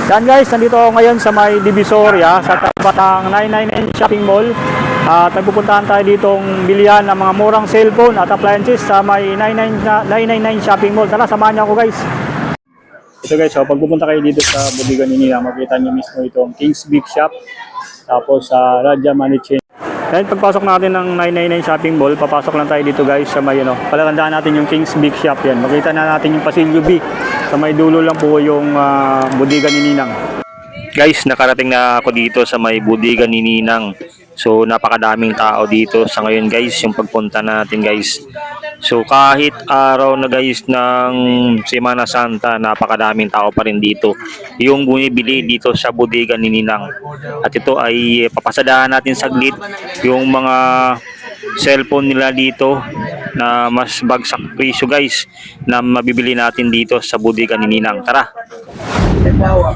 Yan guys, nandito ako ngayon sa may Divisoria sa tapat ng 999 Shopping Mall. At nagpupuntahan tayo ditong bilihan ng mga murang cellphone at appliances sa may 999 Shopping Mall. Tara, samahan niyo ako guys. Ito guys, so, pag pupunta kayo dito sa bodega ni Nina, makita niyo mismo itong King's Big Shop. Tapos sa Raja Money Chain. Dahil pagpasok natin ng 999 Shopping Mall, papasok lang tayo dito guys sa may palatandaan natin yung King's Big Shop yan. Makita na natin yung Pasilyo B. Sa may dulo lang po yung bodega ni Ninang. Guys, nakarating na ako dito sa may bodega ni Ninang. So napakadaming tao dito sa ngayon guys, yung pagpunta natin guys. So kahit araw na guys ng Semana Santa, napakadaming tao pa rin dito yung bumibili dito sa bodega ni Ninang. At ito ay papasadahan natin saglit yung mga cellphone nila dito na mas bagsak presyo guys na mabibili natin dito sa bodega ni Ninang. Tara!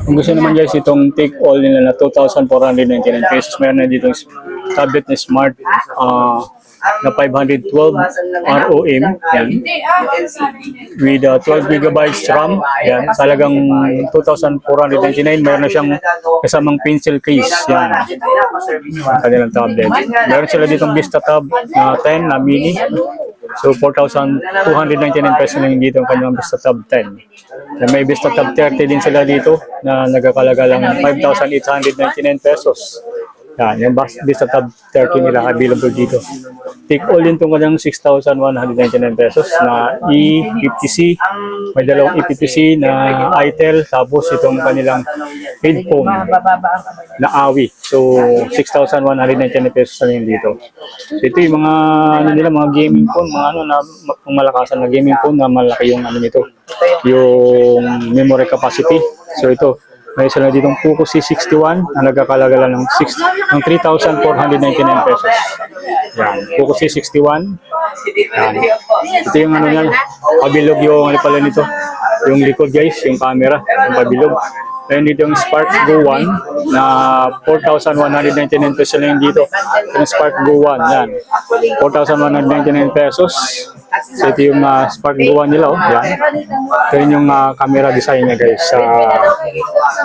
Kung gusto naman guys itong take all nila na 2,499 pesos, meron na dito tablet na smart na 512 ROM yan, with 12 gigabytes RAM yan, talagang 2,499. Meron na siyang kasamang pencil case yan, kanilang tablet. Meron sila ditong Vista Tab na 10 na mini, so 4,299 pesos lang dito ang kanyang Vista Tab 10. May Vista Tab 30 din sila dito na nagkakalaga lang 5,899 pesos. Yan, yung Vista Tab 30 nila available dito. Take all din itong kanyang 6,199 pesos na E50C. May dalawang E50C na ITEL, tapos itong kanilang headphone na AWI. So 6,199 pesos lang dito. So, ito yung mga mga gaming phone, mga na malakasan na gaming phone na malaki yung nito, yung memory capacity. So ito, may isa na ditong Poco C61 na nagkakalaga lang ng 3,499 pesos. Yan, Poco C61. Yan. Ito yung niyan, pabilog yung pala nito. Yung likod guys, yung camera, yung pabilog. Then dito yung Spark Go 1 na 4,199 pesos lang dito. Yung Spark Go 1, yan. 4,199 pesos. So ito yung Spark Go 1 nila, yan. Ito yung camera design niya guys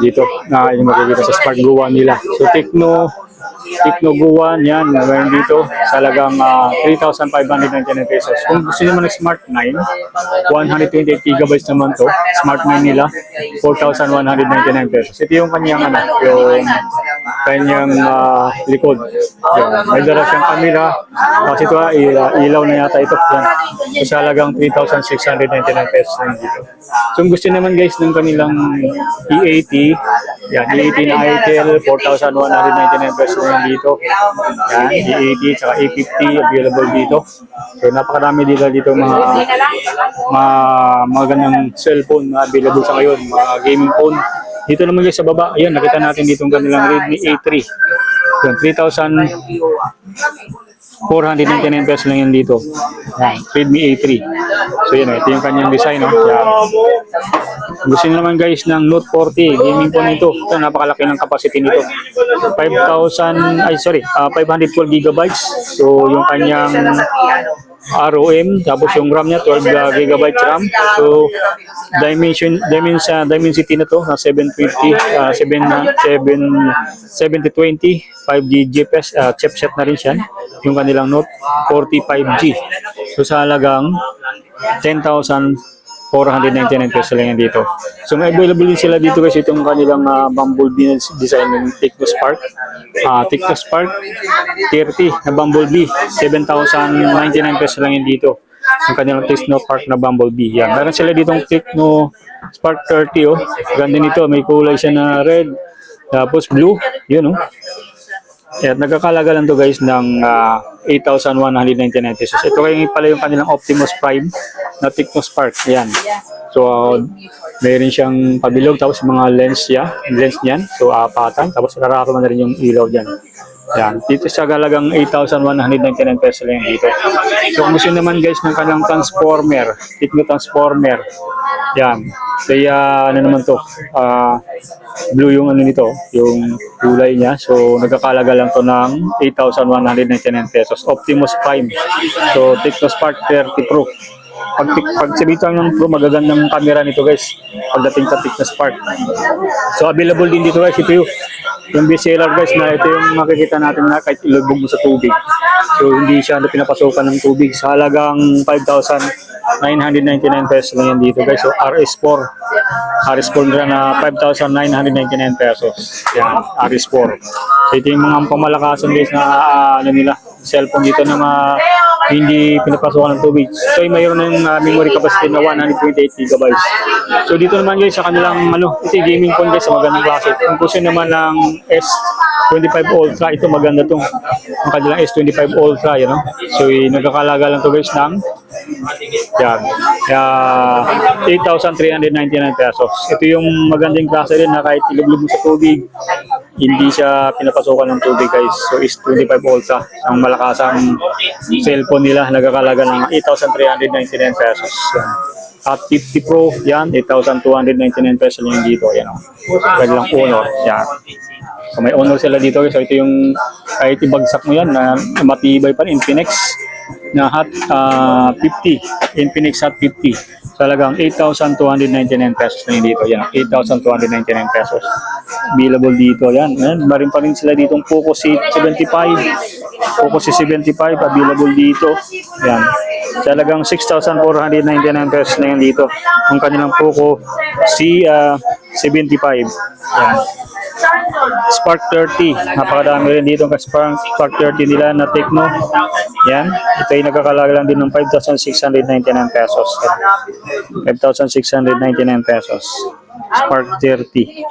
dito na yung makikita sa Spark Go 1 nila. So Tecno Go 1, yan, meron dito sa halagang 3,599 pesos. Kung gusto nyo ng Smart 9, 128 gigabytes naman to. Smart 9 nila, 4,199 pesos. Ito yung kanyang yung kanyang likod. Yan. May dala siyang camera. Kasi ito ilaw na yata ito. Yan. So sa halagang 3,699 pesos lang dito. So kung gusto naman guys ng kanilang E80, yan, E80 na ITEL, 4,199 pesos lang dito. Yan, E80 saka E50 available dito. So napakarami dito mga ganang cellphone na available sa ngayon, mga gaming phone. Dito naman guys sa baba, ayan, nakita natin dito ang kanilang Redmi A3. So 3,499 pesos lang yan dito. Yan, Redmi A3. So yan, ito yung kanyang design. Yan. Gusto nyo naman guys ng Note 40 gaming phone nito. Ito, napakalaki ng capacity nito. 512 gigabytes. So yung kanyang ROM, tapos yung RAM niya 12 gigabytes RAM. So Dimensity na to na 720 7020 5G GPS chipset na rin siya. Yung kanilang Note 40 5G. So sa halagang 10,499 pesos lang yan dito. So may available din sila dito guys itong kanilang Bumblebee design ng Tecno Spark. Tecno Spark 30 na Bumblebee, 7,099 pesos lang yan dito. Yung kanilang Tecno Spark na Bumblebee. Yan. Meron sila ditong Tecno Spark 30 oh. Ganda nito, may kulay siya na red, tapos blue, yun oh. At nagkakalaga lang to guys ng 8,199 pesos. Ito kayo pala yung kanilang Optimus Prime na Tecno Spark. Ayan. So, mayroon siyang pabilog, tapos mga lens niyan. So, apatan. Tapos nararoon na rin yung ilaw dyan. Yan. Dito sa galagang 8,199 pesos lang dito. So, kung gusto naman guys ng kanilang transformer, Tecno Transformer. Yan. Kaya, naman to? Blue yung nito, yung kulay niya. So, nagkakalaga lang to ng 8,199 pesos. Optimus Prime. So, Tecno Spark 30 Pro. pag sabitan ng Pro, magagandang camera nito guys pagdating sa thickness Spark. So available din dito guys, ito yung bestseller guys, na ito yung makikita natin na kahit ilubog mo sa tubig. So hindi siya na pinapasukan ng tubig, sa halagang 5,999 pesos lang yan dito guys. So RS4 na 5,999 pesos. Yan, RS4. So ito yung mga pamalakasan guys na ano nila, cellphone dito na hindi pinapasukan ng tubig. So mayroon ng memory capacity na 128 GB. So dito naman guys sa kanilang ito yung gaming phone guys, sa magandang klase. Kung gusto naman ng S25 Ultra, ito maganda tong ang kanilang S25 Ultra, you know? So nagkakalaga lang to guys ng yan, 8,399 pesos. Ito yung magandang klase din na kahit ilublob mo sa tubig, hindi siya pinapasukan ng tubig guys. So S25 Ultra, ang malakasang cellphone nila, nagkakalaga ng 8,399 pesos. Yan. At 50 Pro, yan, 8,299 pesos lang yung dito. Yan, pwede lang Honor. Yan. So may Honor sila dito. So ito yung, kahit ibagsak mo yan, na matibay pa rin, Infinix na Hot 50. Infinix Hot 50. Talagang 8,299 pesos na yun dito. Yan, 8,299 pesos. Available dito. Yan. Marin pa rin sila ditong Poco C75. Poco C75 available dito. Yan. Talagang 6,499 pesos na yan dito. Ang kanilang Poco C75. Yan. Spark 30. Napakadami rin dito ang Spark 30 nila na Tecno. Yan. Ito ay nagkakalaga lang din ng 5,699 pesos. 5,699 pesos. Spark 30.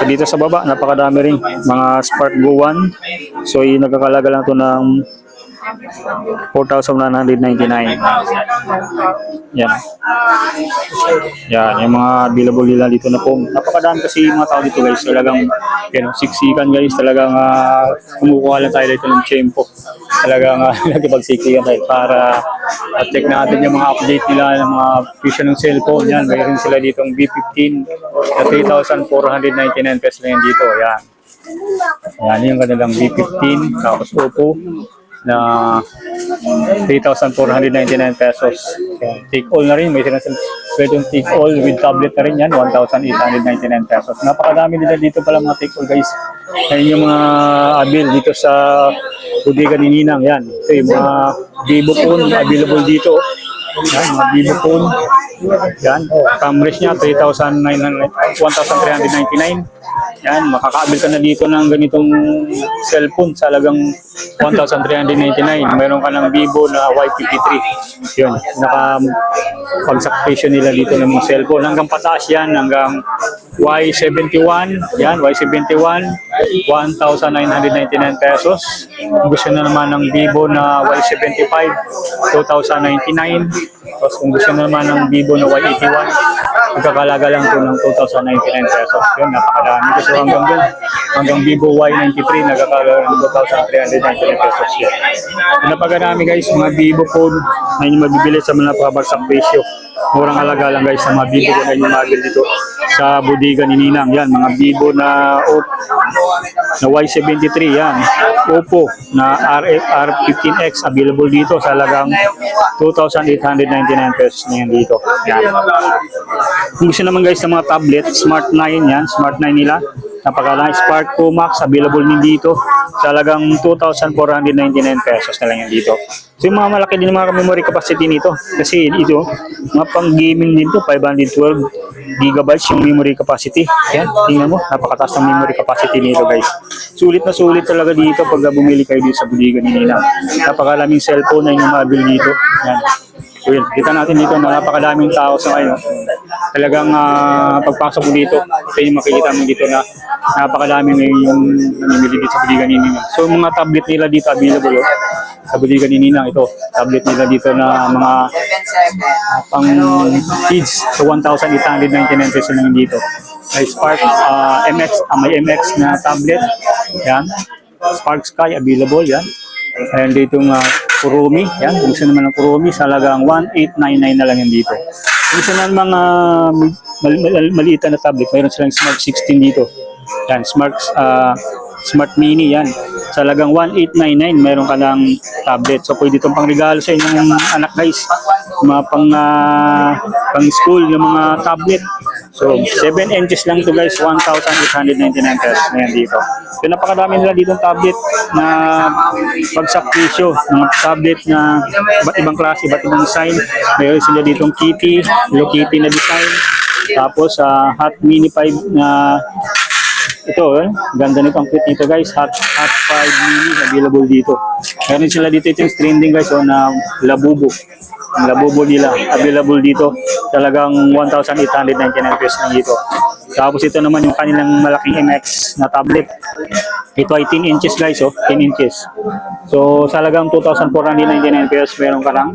So dito sa baba, napakadami rin mga Spark Go 1. So yung nagkakalaga lang ito ng 4,999. Yan. Yan, yung mga available nila dito na po. Napakadami kasi mga tao dito guys. Talagang siksikan guys. Talagang kumukuha lang tayo dito ng tempo. Talagang nagkipagsiksikan tayo para check natin yung mga update nila ng mga feature ng cellphone. Yan, mayroon sila dito ng B15 na 3,499 pesos na yan dito. Yan. Yan yung kanilang B15. Tapos Oppo na 3,499 pesos. Take all na rin. May pwedeng take all with tablet na rin yan. 1,899 pesos. Napakadami nila dito pala mga take all guys. Ayun yung mga abil dito sa bodega ni Ninang. Yan. Ito yung mga Vivo phone available dito. Yan, mga Vivo phone. Yan. Camera niya 1,399. Yan, makakaabil ka na dito ng ganitong cellphone sa halagang 1,399. Meron ka ng Vivo na Y53. Yun, naka-pagsakripisyon nila dito ng mga cellphone. Hanggang pataas yan, hanggang Y71. Yan, Y71, 1,999 pesos. Kung gusto na naman ng Vivo na Y75, 2,099. Tapos kung gusto na naman ng Vivo na Y81, magkakalaga lang ito ng 2,099 pesos. Yun, napakadami. So hanggang dun, hanggang Vivo Y93, nagkakalaga ng 2,399 pesos yan. Napakadami guys, mga Vivo phone na yung mabibili sa mga napakabagsak presyo. Murang alaga lang guys sa mga Vivo na yung mabibili dito sa bodega ni Ninang. Yan, mga Vivo na Y73 yan. Oppo na R15X available dito sa halagang 2,899 pesos na yan dito. Yan. Kung gusto naman guys sa mga tablet, Smart 9 yan, Smart 9 nila. Napakalaking Spark Pro Max available din dito sa halagang 2,499 pesos na lang yan dito. So yung mga malaki din mga memory capacity nito kasi ito, mga pang gaming din to, 512 gigabytes yung memory capacity. Yan, tingnan mo, napakataas ng memory capacity nito guys. Sulit na sulit talaga dito pag bumili kayo dito sa bodega ni Ninang. Napakalaming cellphone na yung mabili dito. Yan. So yun, kita natin dito na napakadaming tao sa ngayon. Talagang pagpasok mo dito, ito yung makikita mo dito na napakadaming yung namimili dito sa bodega ni Ninang. So mga tablet nila dito available sa bodega ni Ninang. Ito, tablet nila dito na mga pang kids. So 1,899 pesos lang dito. May Spark MX, may MX na tablet. Yan. Spark Sky available yan. And dito Kuromi, yan. Kung gusto naman ng Kuromi, sa halagang 1,899 na lang yan dito. Kung gusto naman mga maliit na tablet, mayroon silang Smart 16 dito. Yan, Smart Smart Mini yan. Sa halagang 1899, meron ka ng tablet. So pwede itong pangregalo sa inyong anak guys. Mga pang school, yung mga tablet. So 7 inches lang to guys, 1,899 pesos na yan dito. So napakadami nila dito tablet na pagsakrisyo, mga tablet na iba't ibang klase, iba't ibang design. Mayroon sila ditong Kitty, Hello Kitty na design. Tapos Hot Mini 5 na ito, ganda nito ang cute nito guys. Hot 5 Mini available dito. Meron sila dito itong trending guys na Labubo. Ang Labubo nila available dito. Talagang 1,899 pesos lang dito. Tapos ito naman yung kanilang malaking MX na tablet. Ito ay 10 inches guys, 10 inches. So sa halagang 2,499 pesos meron ka lang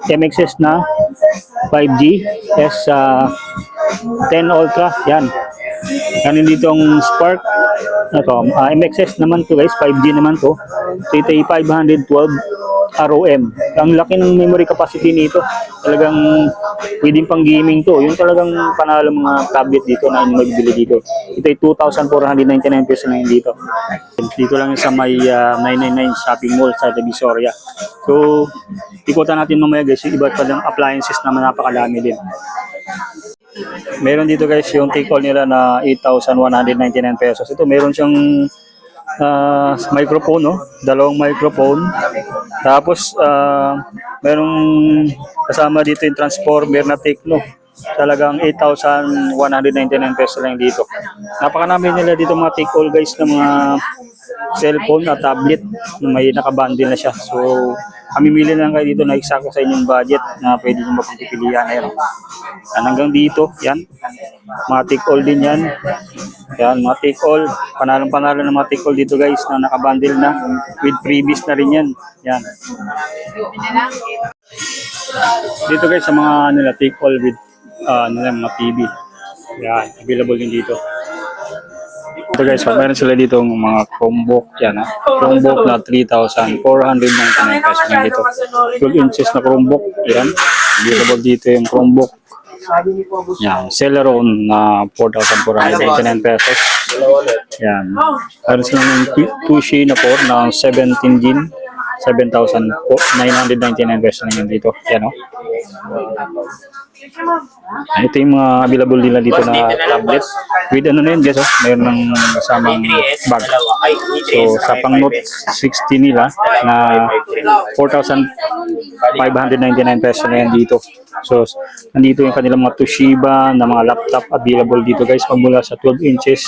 MXS na 5G S10 Ultra, yan. Yan dito ang Spark. Ito, MXS naman to guys, 5G naman to. So ito ay 512 ROM. Ang laki ng memory capacity nito. Talagang pwedeng pang gaming to. Yung talagang panalo mga tablet dito na magbibili dito. Ito ay 2,499 pesos na yun dito. Dito lang sa may 999 shopping mall sa Divisoria. So, ikutan natin mamaya guys, yung iba't ibang appliances naman napakadami din. Meron dito guys yung take all nila na 8,199 pesos. Ito meron siyang microphone, no? Dalawang microphone. Tapos merong kasama dito yung transformer na Tecno. Talagang 8,199 pesos lang dito. Napakarami nila dito mga take all guys ng mga cellphone at tablet na may nakabundle na siya. So mamimili lang kayo dito na eksakto sa inyong budget na pwede nyo mapagpipilian. Ayan. Hanggang dito, yan. Mga take all din yan. Yan, mga take all. Panalong-panalo ng mga take all dito guys na nakabundle na. With freebies na rin yan. Yan. Dito guys sa mga nila take all with mga TV. Yan, available din dito. Ito guys, meron sila dito ng mga Chromebook. Yan Chromebook na 3,499 pesos lang dito. 12 inches na Chromebook. Yan. Available dito yung Chromebook. Yan. Celeron na 4,499 pesos. Yan. Meron sila ng Tushy na 4 na 17 gin. 7,999 pesos lang yan dito. Yan ito yung mga available nila dito na tablet. With ano na yun guys, mayroon ng kasamang bag. So sa pang Note 60 nila na 4,599 pesos na yan dito. So nandito yung kanilang mga Toshiba na mga laptop available dito guys. Magmula sa 12 inches.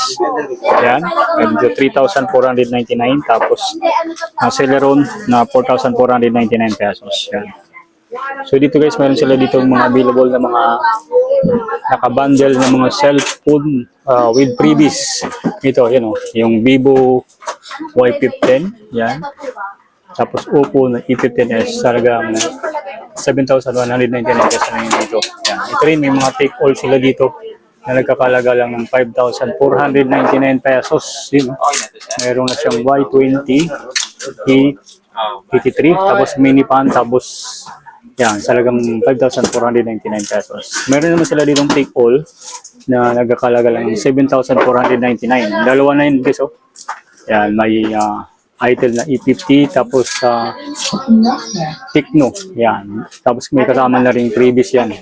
Yan. Medyo 3,499. Tapos Celeron na 4,499 pesos. Yan. So dito guys, meron sila dito mga available na mga nakabundle na mga cellphone with freebies. Ito, yan yung Vivo Y15, yan. Tapos Oppo na E15s, talagang 7,199 pesos na yun dito. Yan. Ito rin, may mga take all sila dito na nagkakalaga lang ng 5,499 pesos. Yun, meron na siyang Y20, E83, tapos mini pan, tapos yan, talagang 5,499 pesos. Meron naman sila ditong take all na nagkakalaga lang ng 7,499. Dalawa na yun guys, Yan, may item na E50, tapos Tecno. Yan. Tapos may kasama na rin previous yan.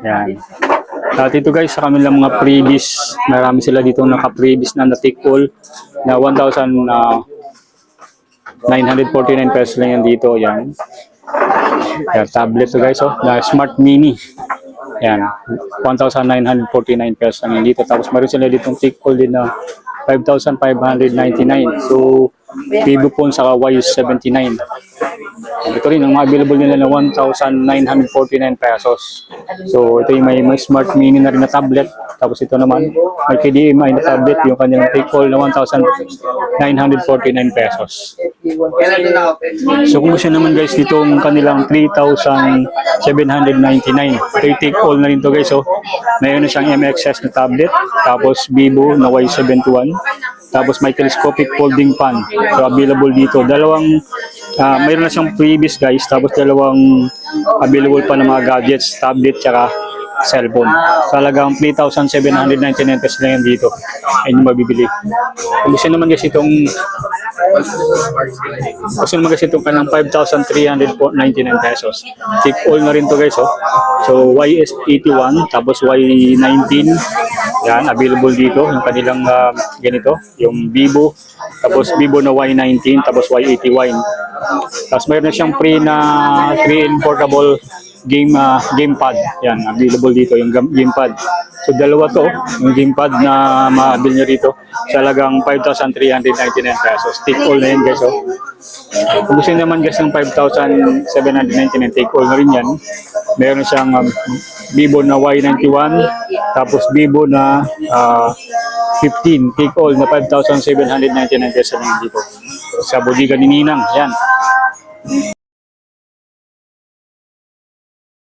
Yan. At ito guys, sa kanilang mga previous, marami sila dito naka-previous na take all na 1,949 pesos lang yan dito. Yan. Yan, tablet to guys, na Smart Mini. Yan, 1,949 pesos lang yan dito. Tapos meron sila ditong take all din na 5,599. So, Vivo phone saka Y79. Ito rin, ang mga available nila na 1,949 pesos. So, ito yung may Smart Mini na rin na tablet. Tapos ito naman, may KDMI na tablet, yung kanilang take all na 1,949 pesos. So, kung gusto naman guys, ditong kanilang 3,799. Ito yung take all na rin to guys. Mayroon na siyang MXS na tablet. Tapos Vivo na Y71. Tapos may telescopic folding fan. So, available dito. Mayroon na siyang previous guys. Tapos dalawang available pa ng mga gadgets, tablet, tsaka cellphone. Talagang 3,799 pesos lang yan dito. Ayun yung mabibili. Kung gusto naman guys itong kanang 5,399 pesos. Take all na rin to guys. Oh. So YS81 tapos Y19. Yan, available dito. Yung kanilang ganito. Yung Vivo. Tapos Vivo na Y19 tapos Y81. Tapos mayroon na siyang free na 3-in portable gamepad. Yan, available dito yung gamepad. So dalawa to, yung gamepad na mabil nyo dito. Talagang 5,399 pesos. Take all na yun guys. Oh. Kung gusto naman guys ng 5,799, take all na rin yan. Meron siyang Vivo na Y91, tapos Vivo na 15, take all na 5,799 pesos lang dito. Sa bodega ni Ninang, yan.